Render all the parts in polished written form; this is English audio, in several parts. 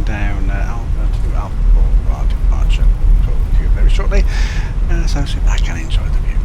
slowing down Alpha to Alpha 4 for our departure. Talk to you very shortly, so sit back and enjoy the view.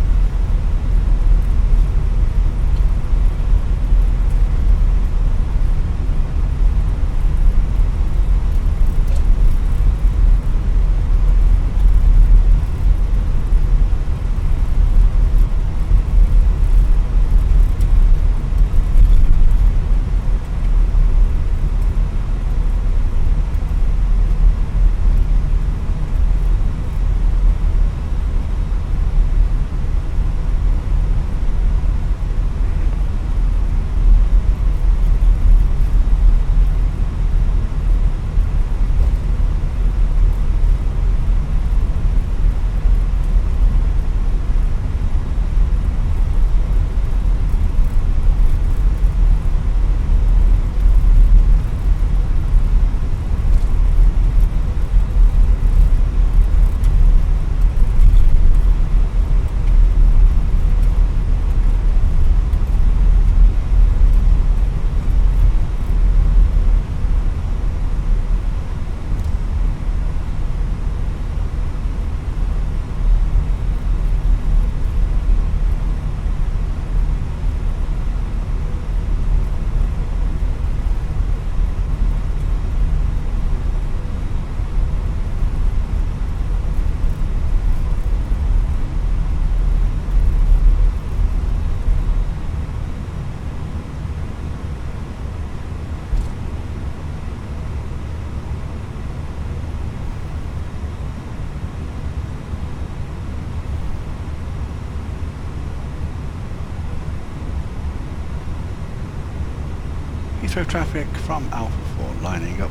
Heathrow traffic from Alpha 4 lining up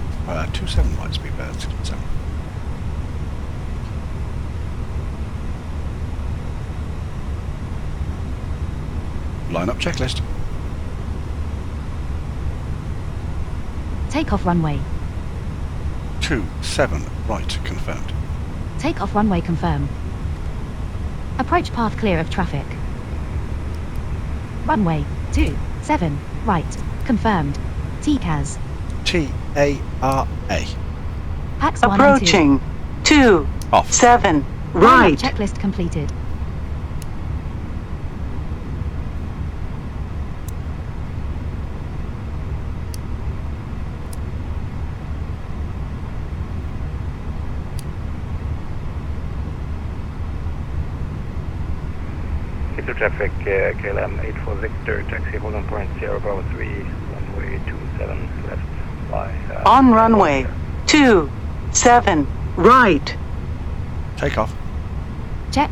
27 right speed birds. So. Line up checklist. Takeoff runway. 27 right confirmed. Takeoff runway confirm. Approach path clear of traffic. Runway 27 right confirmed. TCAS. T-A-R-A. Pax Approaching 2 Off. 7 Right. right. Checklist completed. Heathrow traffic, KLM 84 Victor, taxi hold on point 0 Bravo 3, runway 27 left by... On runway 2 7 right. Take off. Check.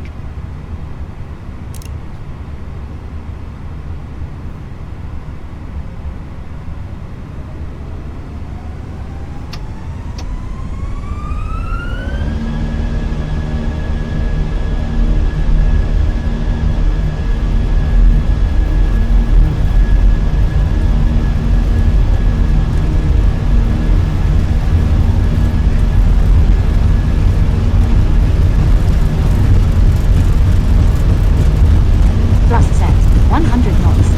Thrust set 100 knots.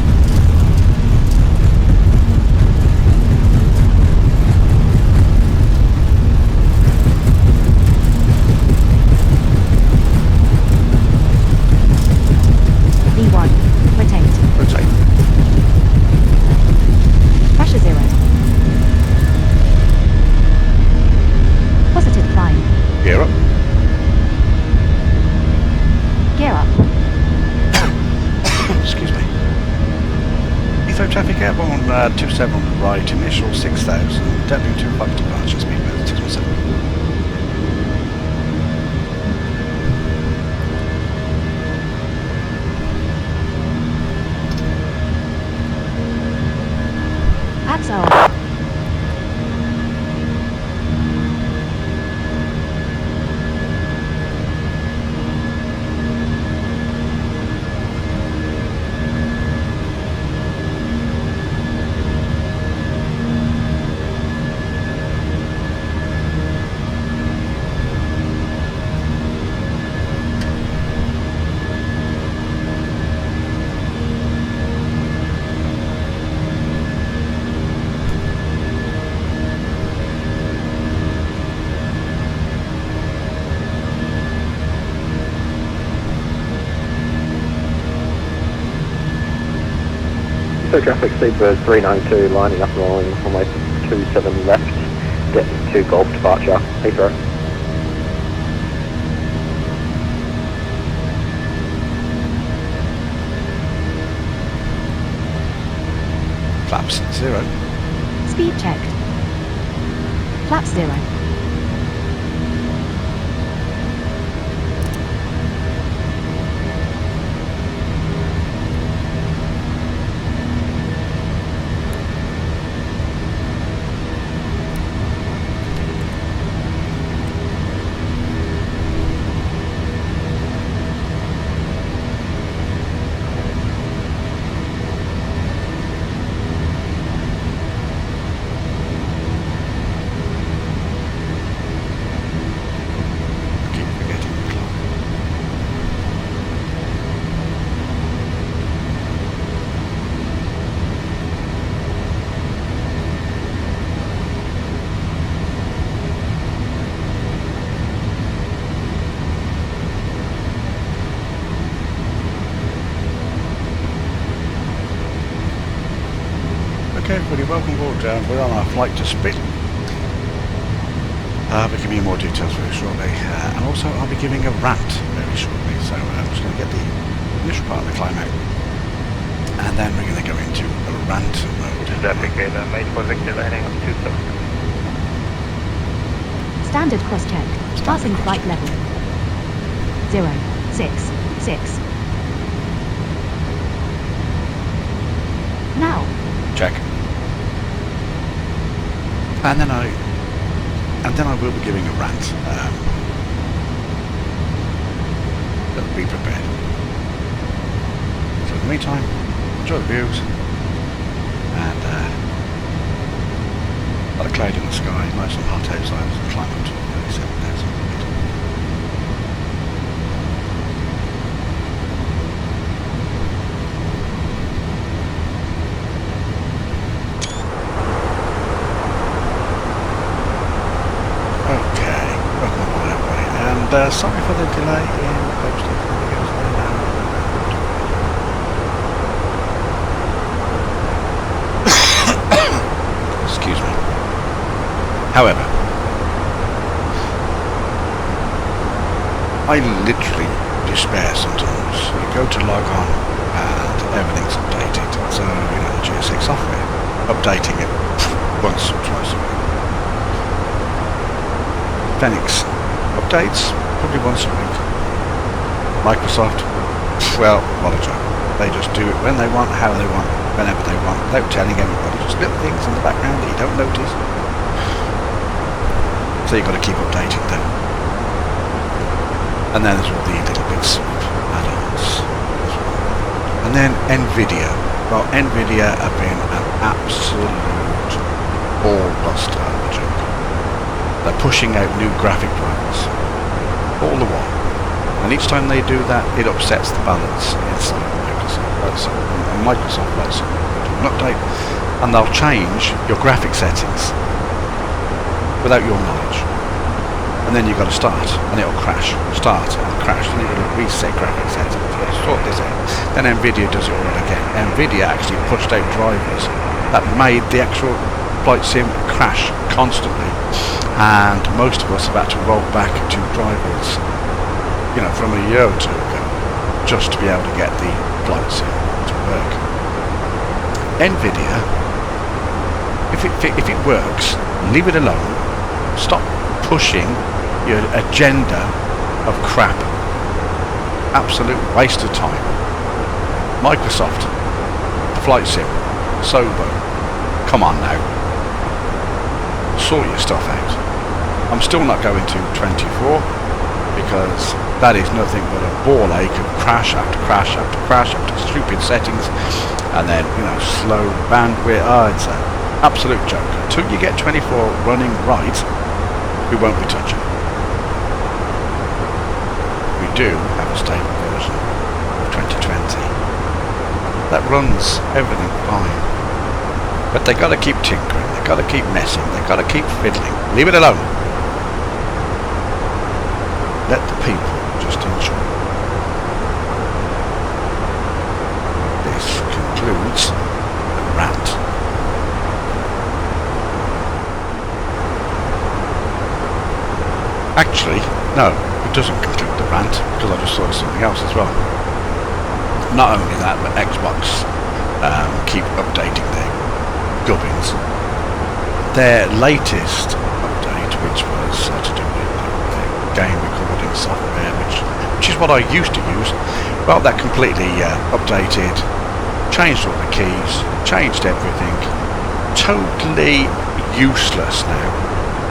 V1. Rotate. Rotate. Pressure 0. Positive climb. Gear up. Gear up. Excuse me. Heathrow traffic airborne 27 right, initial 6,000, deadly 25 departure, speed bird 617. Axel. Heathrow traffic, Seabird 392, lining up and rolling, runway 27 left, depth 2 Golf departure, Heathrow. Flaps 0. Speed checked. Flaps 0. Okay, everybody, welcome aboard. We're on our flight to Spit. I'll be giving you more details very shortly, and also I'll be giving a rant very shortly. So I'm just going to get the initial part of the climb out, and then we're going to go into a rant mode. Traffic, made for Victor landing on 27. Standard cross-check. Passing flight level. 066. Now. Check. And then I will be giving a rant. So be prepared. So in the meantime, enjoy the views, and a lot of cloud in the sky, nice and hot outside as we climb up to 37,000 feet. Sorry for the delay in posting videos. Excuse me. However, I literally despair sometimes. You go to log on and everything's updated. So, you know, the GSX software, updating it once or twice a week. Phoenix updates probably once a week. Microsoft, well, what a joke. They just do it when they want, how they want, whenever they want, without telling everybody. Just little things in the background that you don't notice. So you've got to keep updating them. And then there's all the little bits of add-ons as well. And then NVIDIA. Well, NVIDIA have been an absolute ball-buster of a joke. They're pushing out new graphic drivers all the while, and each time they do that, it upsets the balance inside Microsoft. And Microsoft lets them do an update, and they'll change your graphic settings without your knowledge. And then you've got to start, and it'll crash. Start and crash, and you've got to reset graphic settings. You've got to sort this out. Then NVIDIA does it all again. NVIDIA actually pushed out drivers that made the actual flight sim crash constantly. And most of us have had to roll back to drivers, you know, from a year or two ago, just to be able to get the flight sim to work. NVIDIA, if it works, leave it alone. Stop pushing your agenda of crap. Absolute waste of time. Microsoft, the flight sim, sober. Come on now. Sort your stuff out. I'm still not going to 24 because that is nothing but a ball ache of crash after crash after crash after stupid settings, and then, you know, slow bandwidth. It's an absolute joke. Until you get 24 running right, we won't be touching. We do have a stable version of 2020 that runs everything fine. But they got to keep tinkering, they got to keep messing, they got to keep fiddling. Leave it alone. Let the people just enjoy. This concludes Actually, no, it doesn't conclude the rant, because I just thought of something else as well. Not only that, but Xbox keep updating their gubbins. Their latest update, which was to do with game recording software, which is what I used to use, well, that completely updated, changed all the keys, changed everything, totally useless now.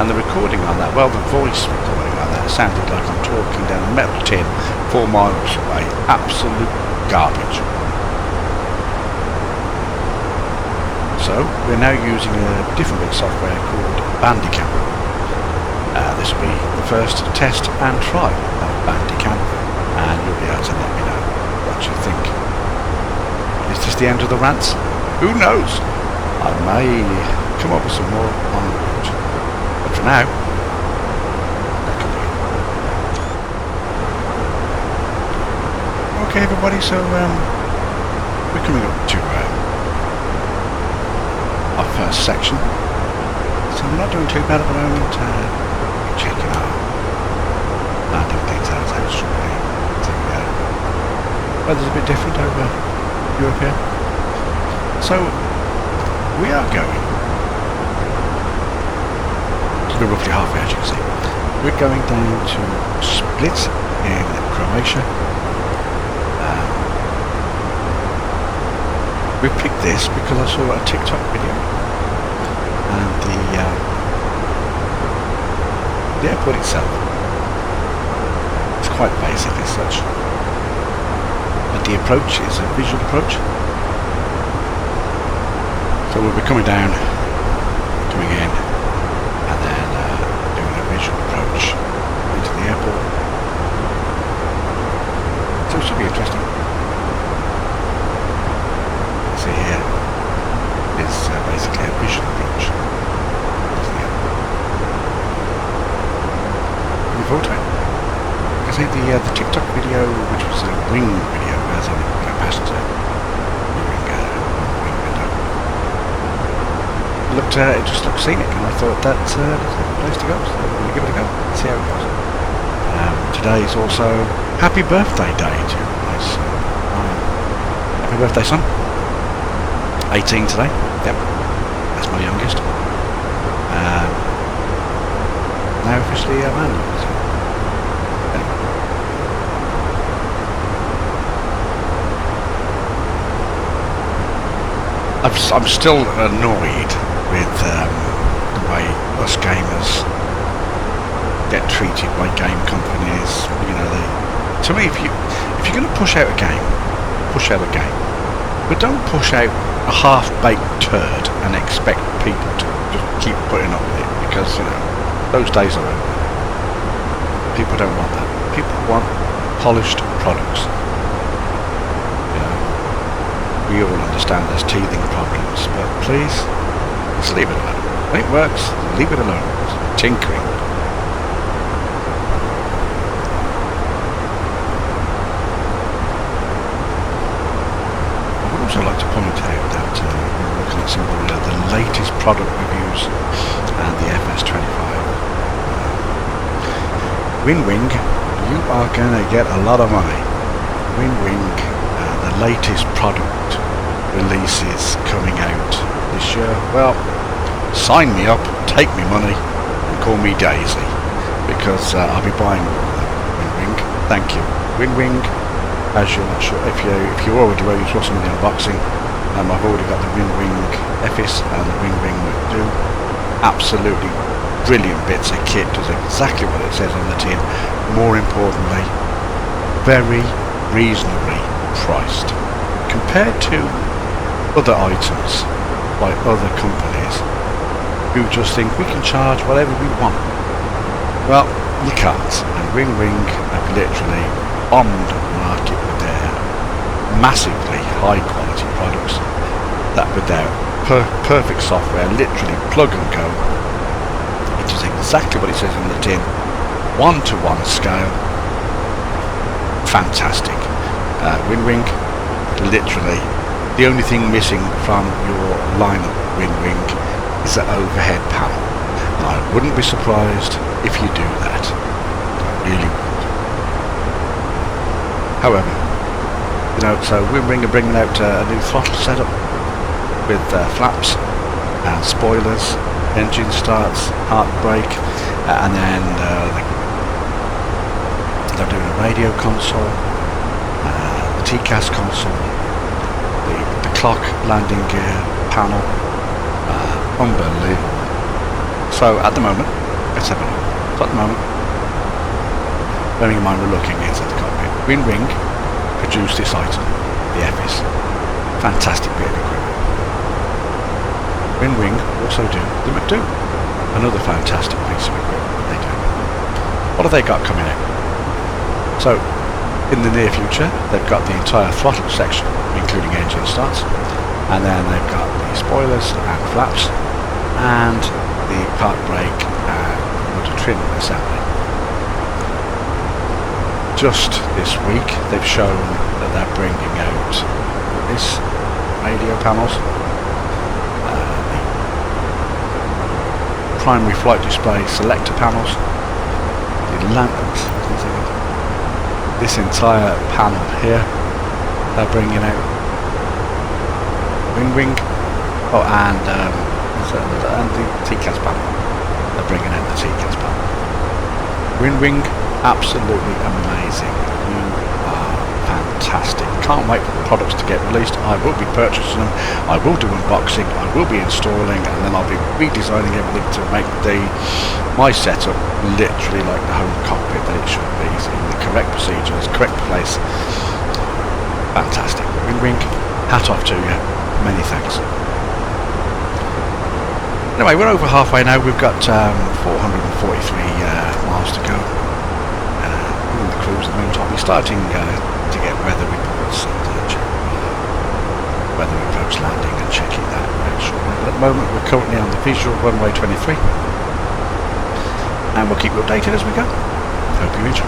And the recording on that, well, the voice recording on that sounded like I'm talking down a metal tin 4 miles away. Absolute garbage. So we're now using a different bit of software called Bandicam. This will be the first test and try of Bandicam, and you'll be able to let me know what you think. Is this the end of the rants? Who knows? I may come up with some more on the road. But for now, that can wait. Okay, everybody, so we're coming up to our first section. So we're not doing too bad at the moment. Checking our landing details out shortly. Weather's a bit different over Europe here. So we are going. We're roughly halfway, as you can see. We're going down to Split in Croatia. We picked this because I saw a TikTok video, and the airport itself is quite basic as such, but the approach is a visual approach. So we'll be coming down, coming in, and then doing a visual approach into the airport. So it should be interesting. See here is basically a visual approach. Looking forward to it. Like I say, the TikTok video, which was a wing video, as in passenger wing window, it just looked scenic, and I thought that's a place to go. So we're going to give it a go, see how it goes. Today is also Happy Birthday Day to my son. Happy birthday, son. 18 today. Yep, that's my youngest. Now officially a man. So, anyway. I'm still annoyed with the way us gamers get treated by game companies. You know, to me, if you're going to push out a game, push out a game, but don't push out a half-baked turd and expect people to just keep putting up with it, because, you know, those days are over. People don't want that. People want polished products. You know, we all understand there's teething problems, but please, just leave it alone. When it works, leave it alone. It's tinkering. I would like to point out that we're looking at some of the latest product reviews and the FS25. Wing, you are going to get a lot of money. Wing, the latest product releases coming out this year. Well, sign me up, take me money, and call me Daisy, because I'll be buying all of them. Wing, thank you. Wing. As you're not sure, if you already know, you saw some of the unboxing. I've already got the Wing FS and the Wing do. Absolutely brilliant bits of kit. Does exactly what it says on the tin. More importantly, very reasonably priced compared to other items by other companies who just think we can charge whatever we want. Well, you can't. And Wing have literally bombed the market with their massively high quality products, that with their perfect software, literally plug and go. It is exactly what it says on the tin, 1-to-1 scale. Fantastic. Wing, literally the only thing missing from your lineup Wing is the overhead panel, and I wouldn't be surprised if you do that. really would. However, you know, so Windwing are bringing out a new throttle setup with flaps and spoilers, engine starts, heart brake, and then they're doing a radio console, the TCAS console, the clock landing gear panel, unbelievable. So at the moment, let's have a look. So at the moment, bearing in mind we're looking into the cockpit, Windwing produced this item, the FS. Fantastic bit of equipment. Windwing also do the McDo, another fantastic piece of equipment that they do. What have they got coming out? So, in the near future, they've got the entire throttle section, including engine starts, and then they've got the spoilers and flaps, and the park brake and rudder trim assembly. Just this week, they've shown that they're bringing out this radio panels, the primary flight display selector panels, the lamps, this entire panel here they're bringing out. Windwing, and the TCAS panel. They're bringing out the TCAS panel. Windwing, absolutely amazing. You are fantastic. Can't wait for the products to get released. I will be purchasing them. I will do unboxing. I will be installing, and then I'll be redesigning everything to make my setup literally like the home cockpit that it should be, in the correct procedures, correct place. Fantastic. Windwing, hat off to you. Many thanks. Anyway, we're over halfway now. We've got 443 miles to go. In the cruise at the moment, I'll be starting to get weather reports and check weather approach landing and checking that out shortly. But at the moment, we're currently on the visual runway 23, and we'll keep you updated as we go. Hope you enjoy.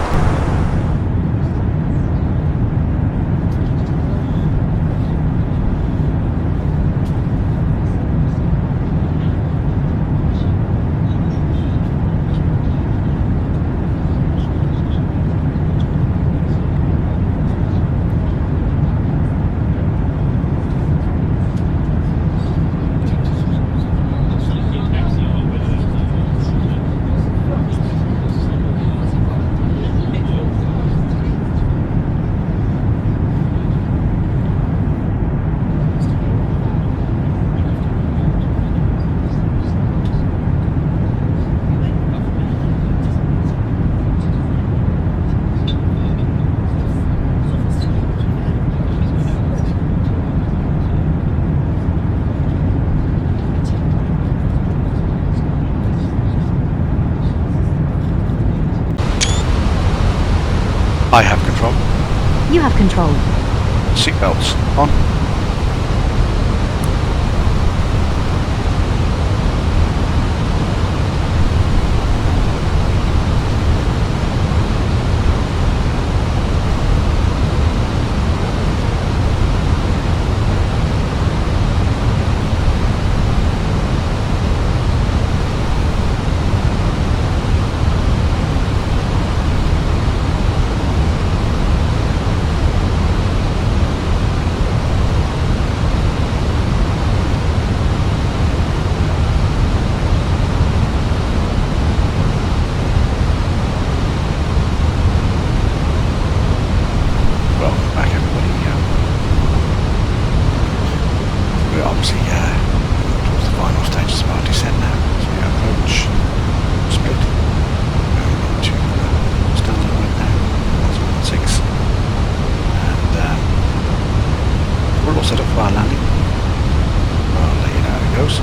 I have control. You have control. Seatbelts on. Set up for our landing. I'll let you know how it goes.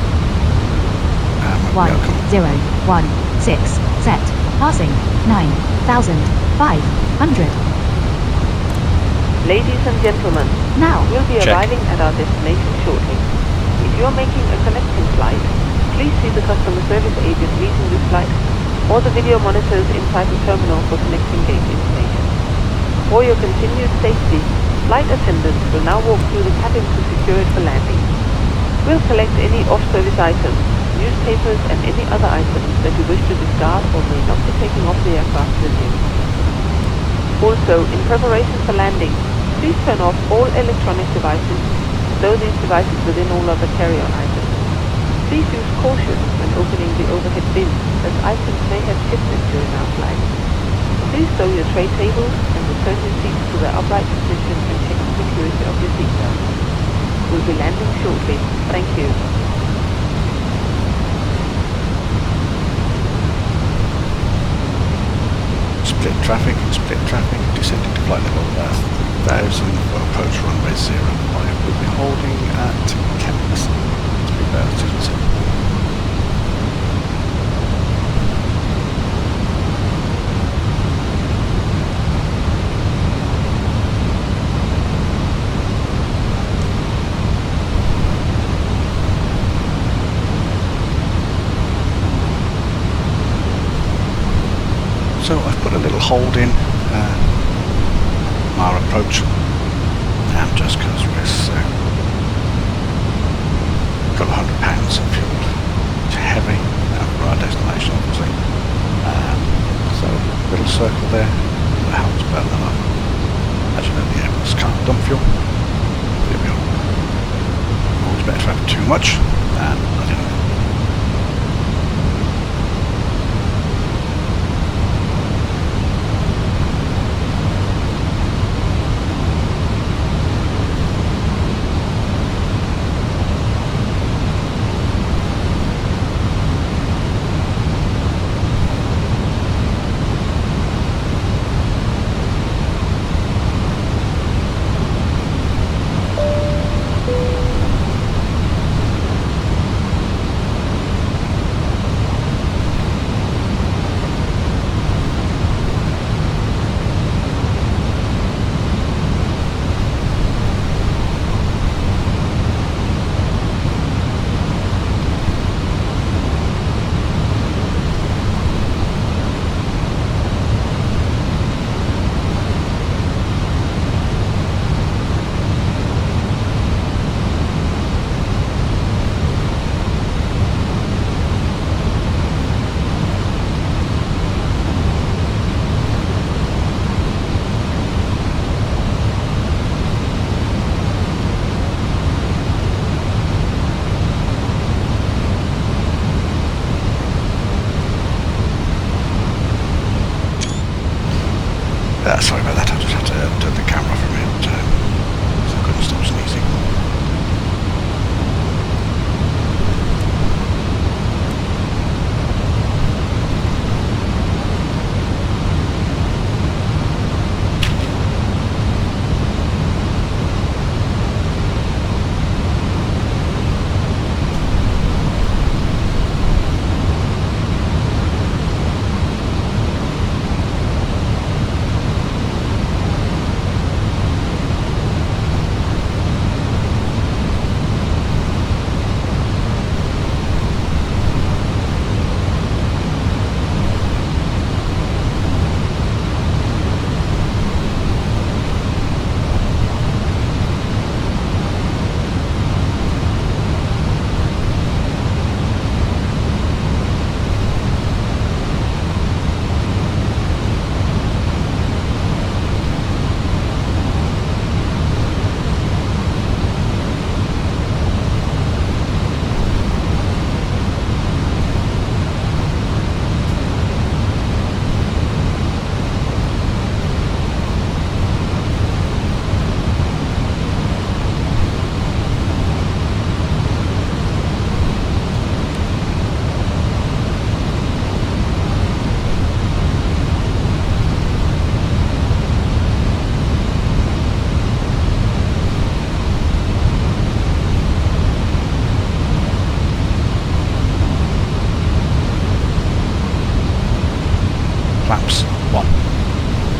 1016 set. Passing 9,500. Ladies and gentlemen, Now. we'll be Check. arriving at our destination shortly. If you are making a connecting flight, please see the customer service agent leading this flight or the video monitors inside the terminal for connecting gate information. For your continued safety, flight attendants will now walk through the cabin to secure it for landing. We'll collect any off-service items newspapers and any other items that you wish to discard or may not be taking off the aircraft with you. Also, in preparation for landing, please turn off all electronic devices, stow these devices within all other carry-on items. Please use caution when opening the overhead bins, as items may have shifted during our flight. Please stow your tray tables and return your seats to their upright position and check the security of your seatbelt. We'll be landing shortly. Thank you. Split traffic, descending to flight level 1000 for approach runway 05. We'll be holding at Chemix. To be better, so I've put a little hold in our approach, and just because we're got £100 of fuel, it's heavy for our destination obviously, so a little circle there that helps burn them up. As you know, the aircraft can't dump fuel, there we go. Always better to have too much than not enough. Sorry about that, I just had to turn the camera from it, so I couldn't stop sneezing. Flaps 1.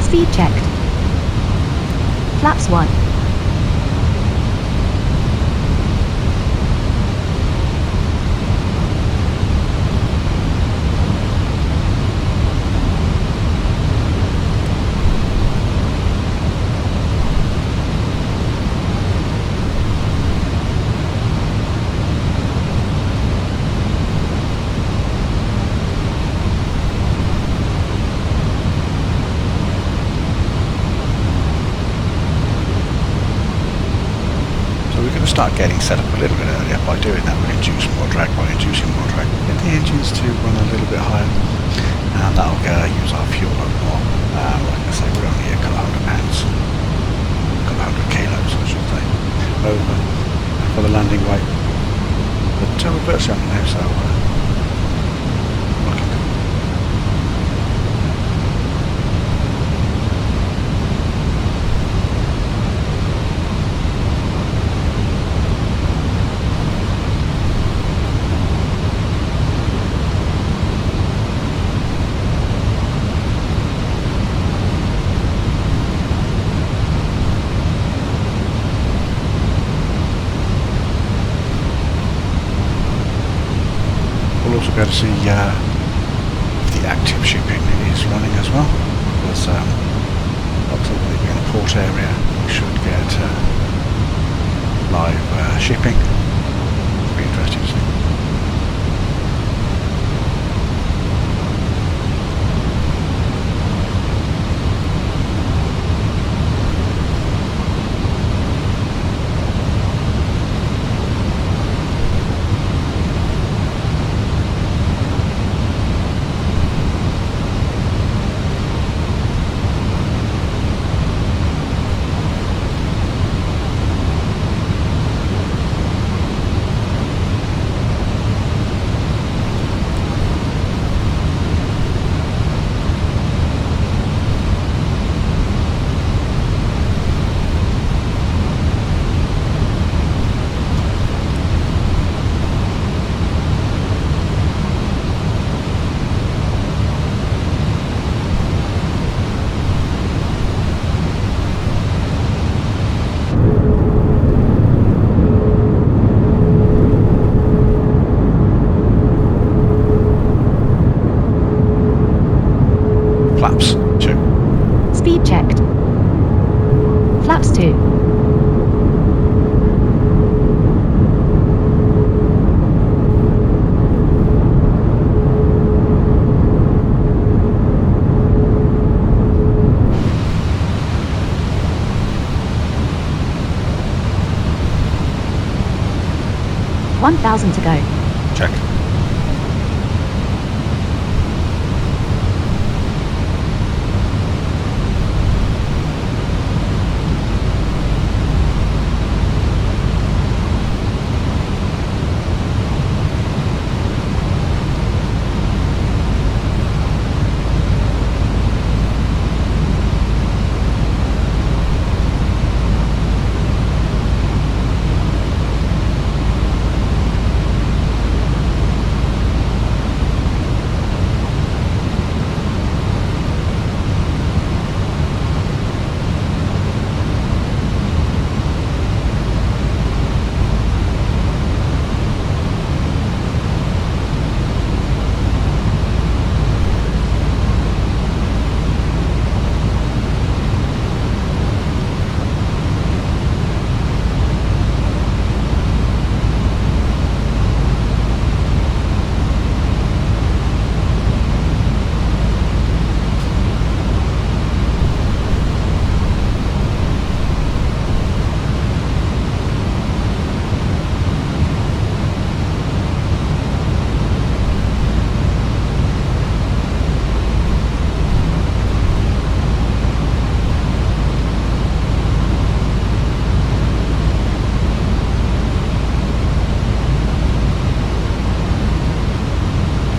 Speed checked. Flaps 1. start getting set up a little bit earlier. By doing that, we'll induce more drag. By inducing more drag, we'll get the engines to run a little bit higher, and that'll use our fuel up more. Like I say, we're only a couple hundred pounds, a couple hundred kilos, I should say, over for the landing weight. But we're virtually on now, so looking good. We'll also be able to see the active shipping is running as well. Because obviously with it being a port area, we should get live shipping. It'll be interesting to see. Flaps 2. Speed checked. Flaps 2. $1,000 to go. Check.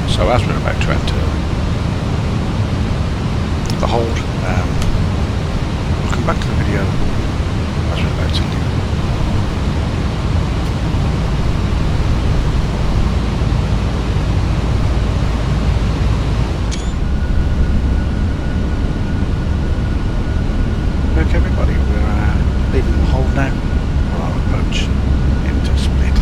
So as we're about to enter the hold, we'll come back to the video as we're about to leave. Okay everybody, we're leaving the hold now for our approach into Split.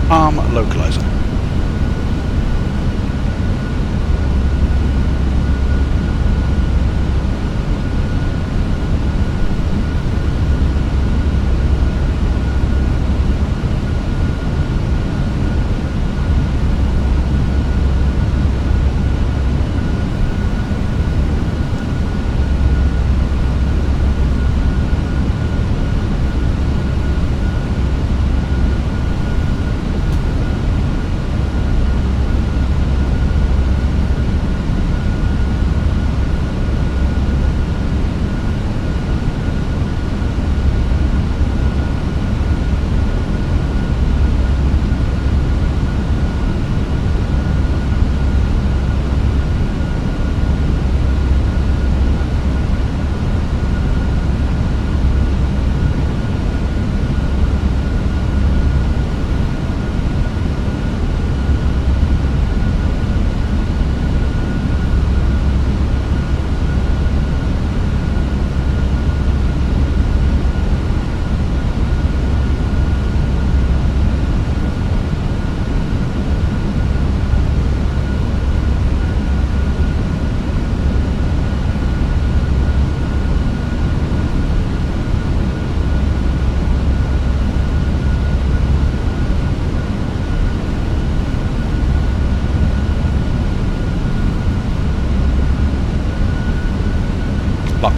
Arm localizer.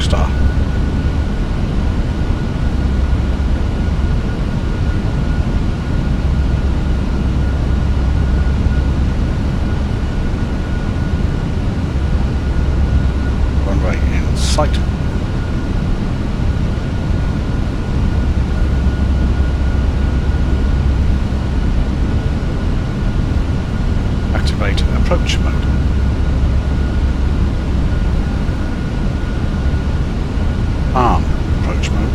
Star. Runway in sight. Activate approach mode. Arm approach mode.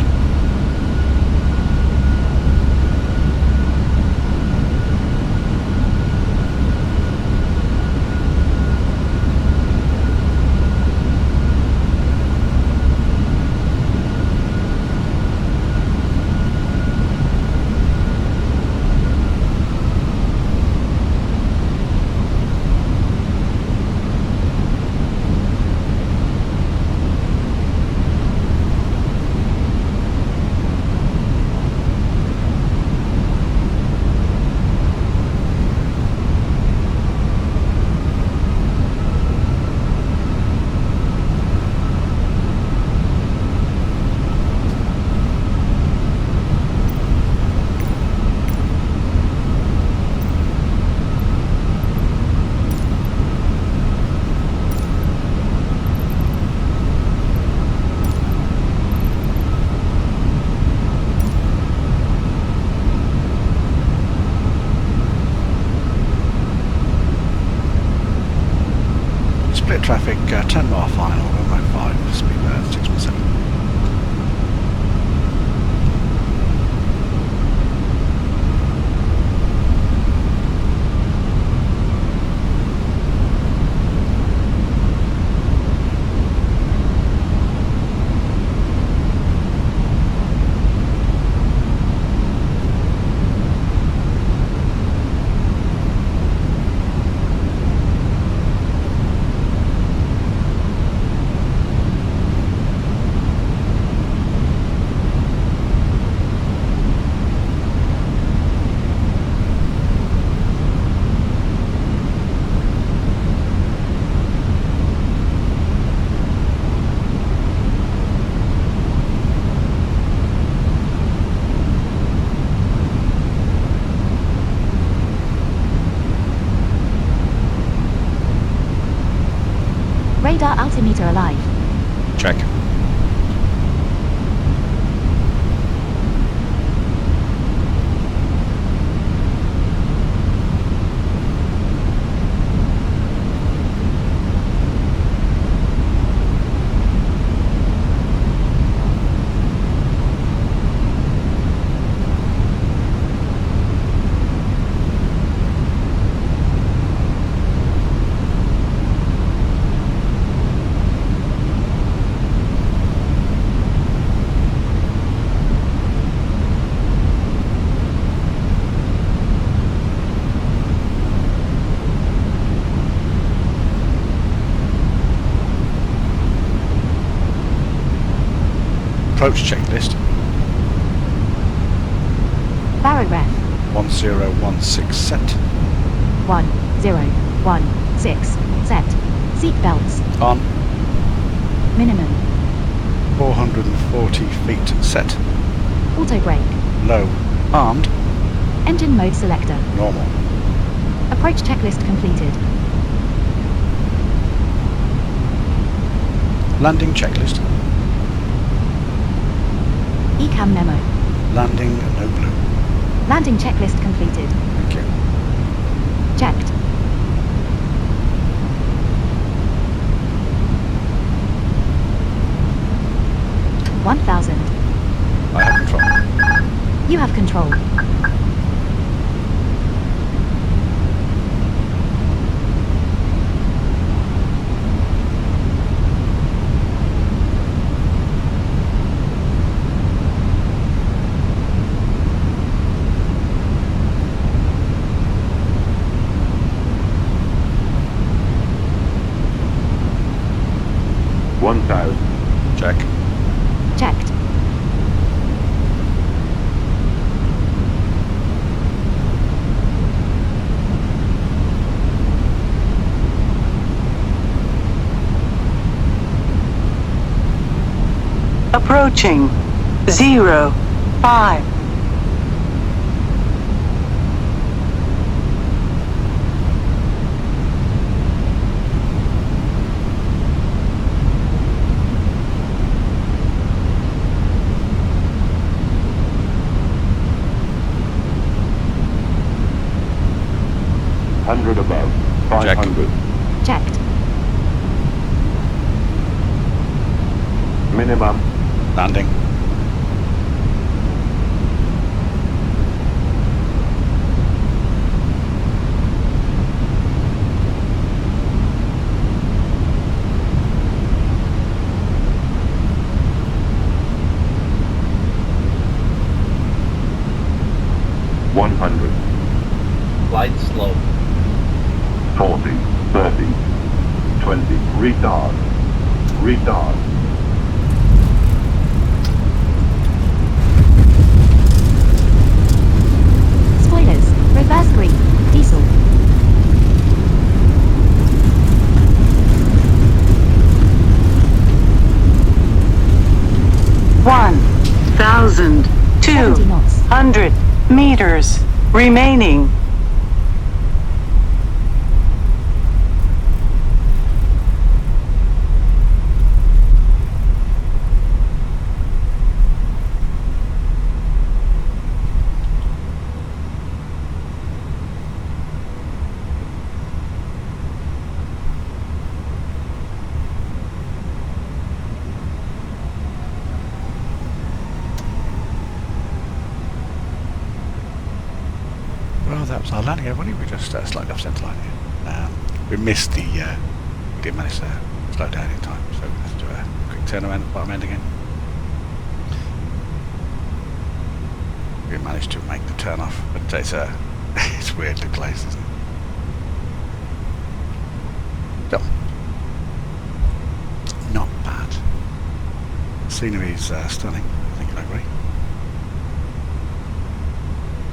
Split traffic, 10 mile final, runway 5, speed 617. Radar altimeter alive. Check. Approach checklist. Barrow ref. 1016 set. 1016 set. Seat belts. On. Minimum. 440 feet set. Auto brake. Low. Armed. Engine mode selector. Normal. Approach checklist completed. Landing checklist. Ecam memo. Landing no blue. Landing checklist completed. Thank you. Checked. $1,000. I have control. You have control. Check. Checked. Approaching 05. Above. 500. Checked. Minimum. Landing. Glide slow. 40, 30, 20. Retard. Retard. Spoilers. Reverse green. Diesel. One 70 knots. 1,200 meters remaining. Well, that was our landing, everybody. We just slightly off centre line here. We missed the... we didn't manage to slow down in time, so we have to do a quick turnaround at the bottom end again. We managed to make the turn off, but it's it's weirdly placed, isn't it? So, not bad. Scenery is stunning, I think you'll agree.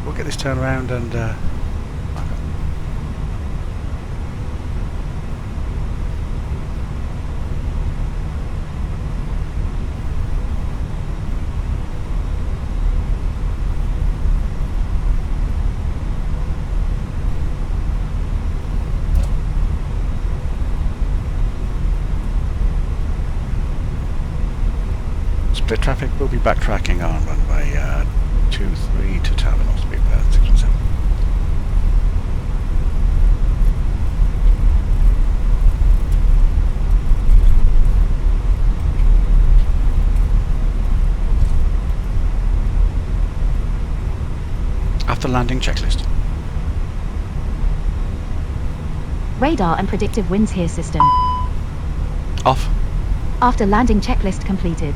We'll get this turned around and back up. Split traffic, we'll be backtracking on runway 23 to terminal speed 617. After landing checklist. Radar and predictive winds here system. Off. After landing checklist completed.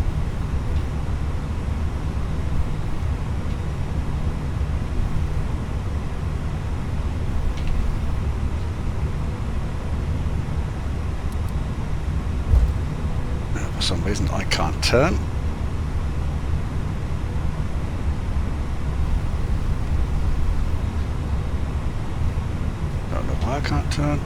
For some reason I can't turn. I can't turn.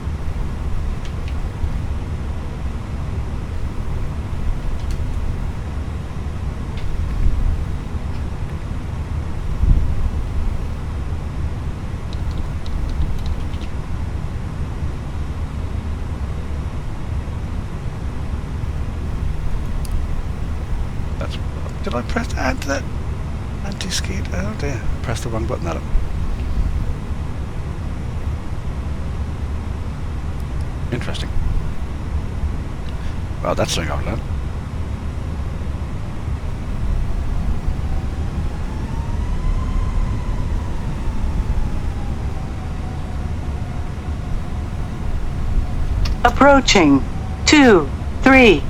That's, did I press that anti-skid? Oh dear, I pressed the wrong button. That up. Interesting. Well, that's something I've learned. Approaching. 2, 3.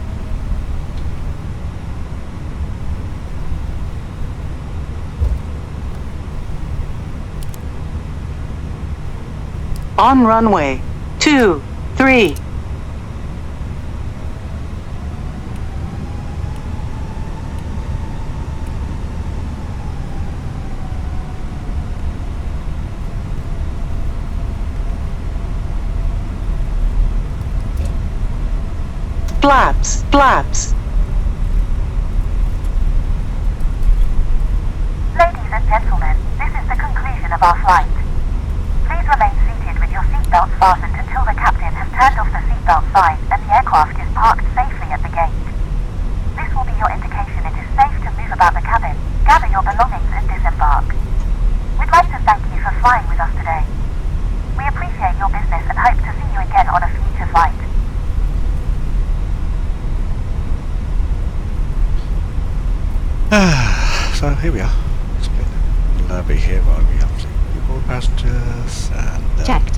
On runway. 2, 3. Flaps, flaps. Ladies and gentlemen, this is the conclusion of our flight. Please remain seated with your seatbelts fastened until the captain has turned off the seatbelt sign and the aircraft is parked safely at the gate. This will be your indication it is safe to move about the cabin, gather your belongings and disembark. We'd like to thank you for flying with us today. We appreciate your business and hope to see you again on a future flight. So here we are. Split lobby here while we have deboard passengers and Checked.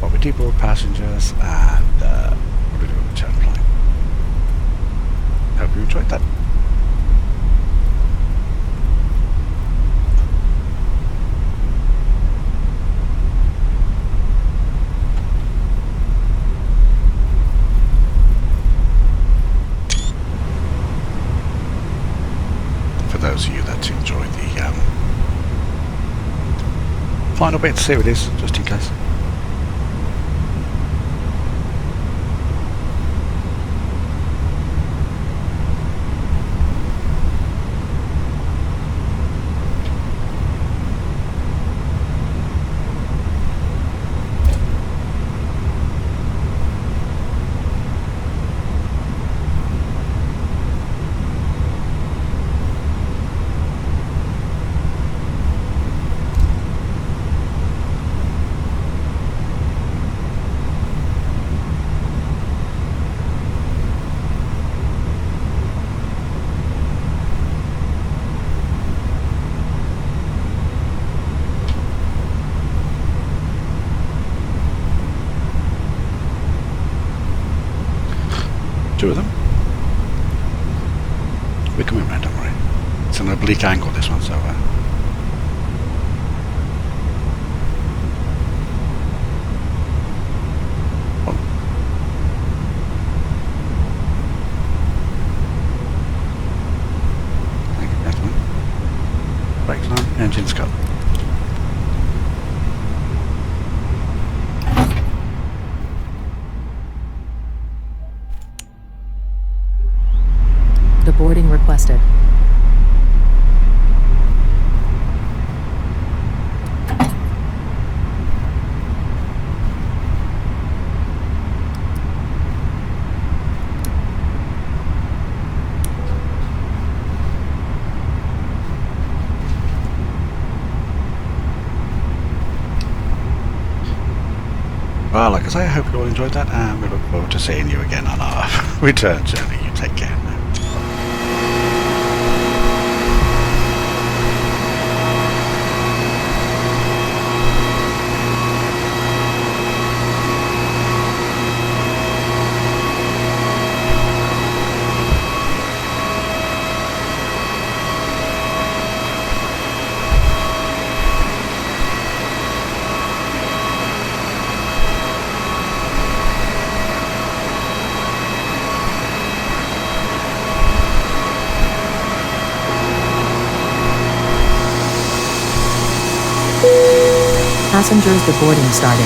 while we deboard passengers and what do we do with return flight. Hope you enjoyed that. For those of you that enjoy the final bits, here it is, just in case. Two of them. We're coming round, don't worry. It's an oblique angle, this one, so thank you, gentlemen. Brakes on, engines go. Deboarding requested. Well, like I say, I hope you all enjoyed that, and we look forward to seeing you again on our return journey. You take care now. Passengers, the boarding starting.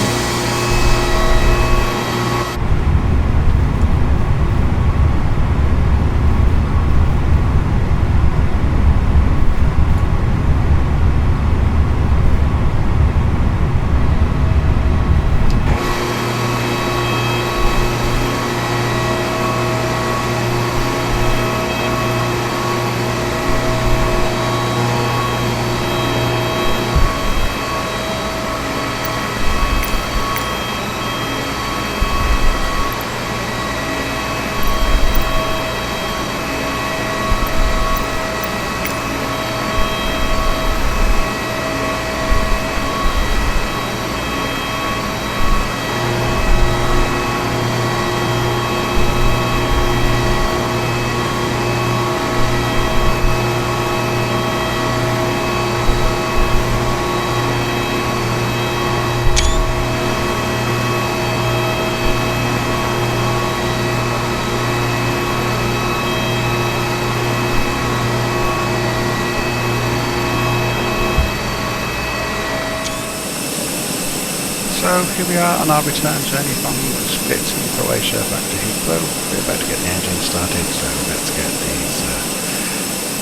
So here we are on our return journey from Split in Croatia back to Heathrow. We're about to get the engine started, so let's get these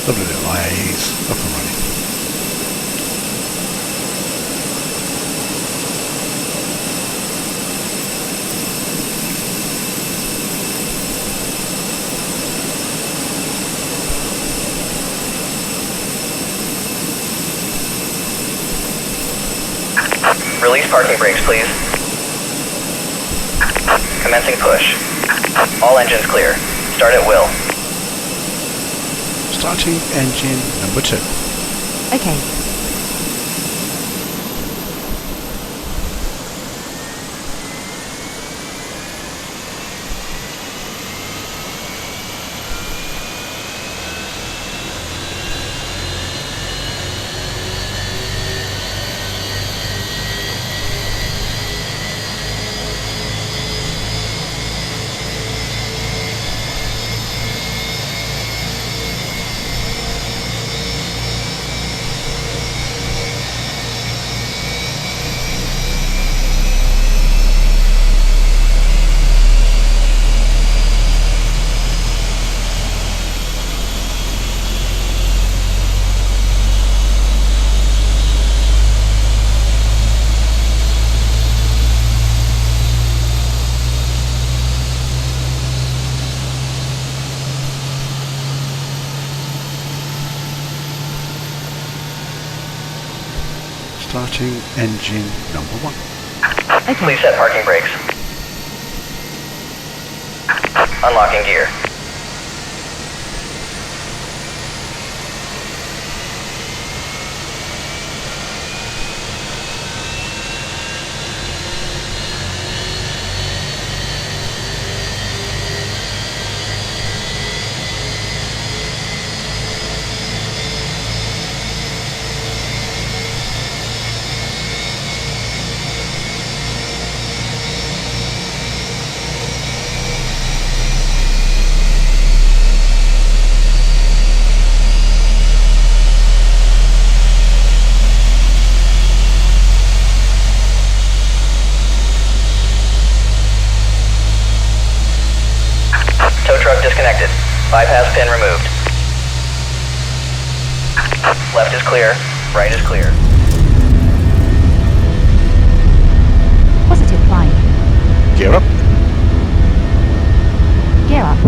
lovely little IAEs up and running. Release parking brakes, please. Commencing push. All engines clear. Start at will. Starting engine number 2. Okay. Starting engine number 1. Okay. Please set parking brakes. Unlocking gear. Tow truck disconnected. Bypass pin removed. Left is clear. Right is clear. Positive climb. Gear up. Gear up.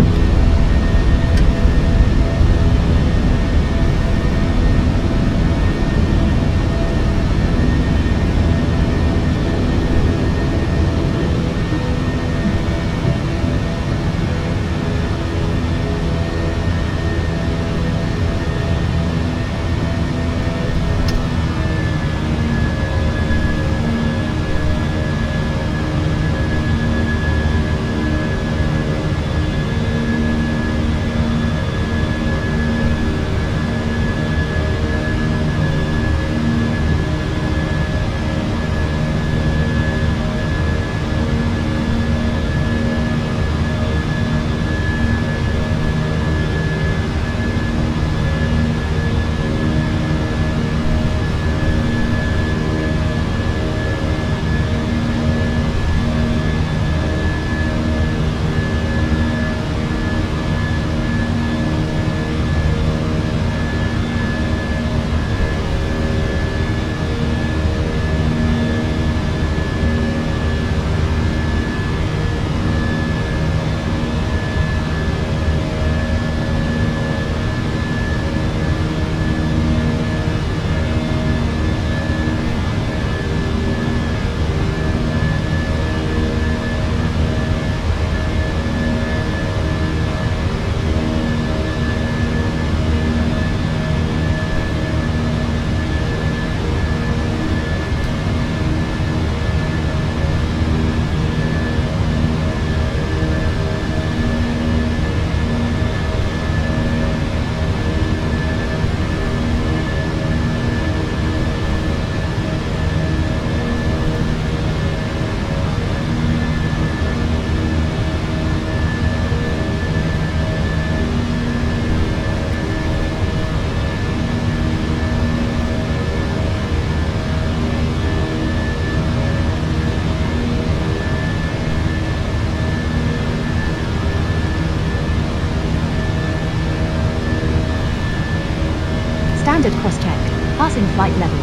Standard cross-check. Passing flight level.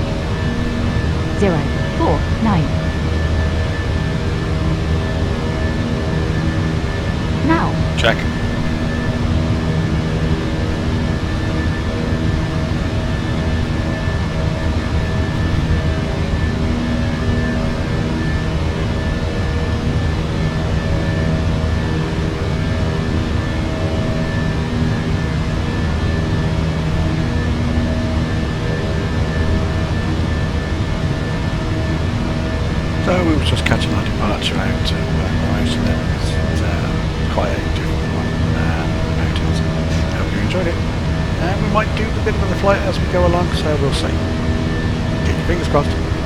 049. Now. Check. So we were just catching our departure out to Croatia. It's quite a different one mountains. I hope you enjoyed it. And we might do a bit of the flight as we go along, so we'll see. Keep your fingers crossed.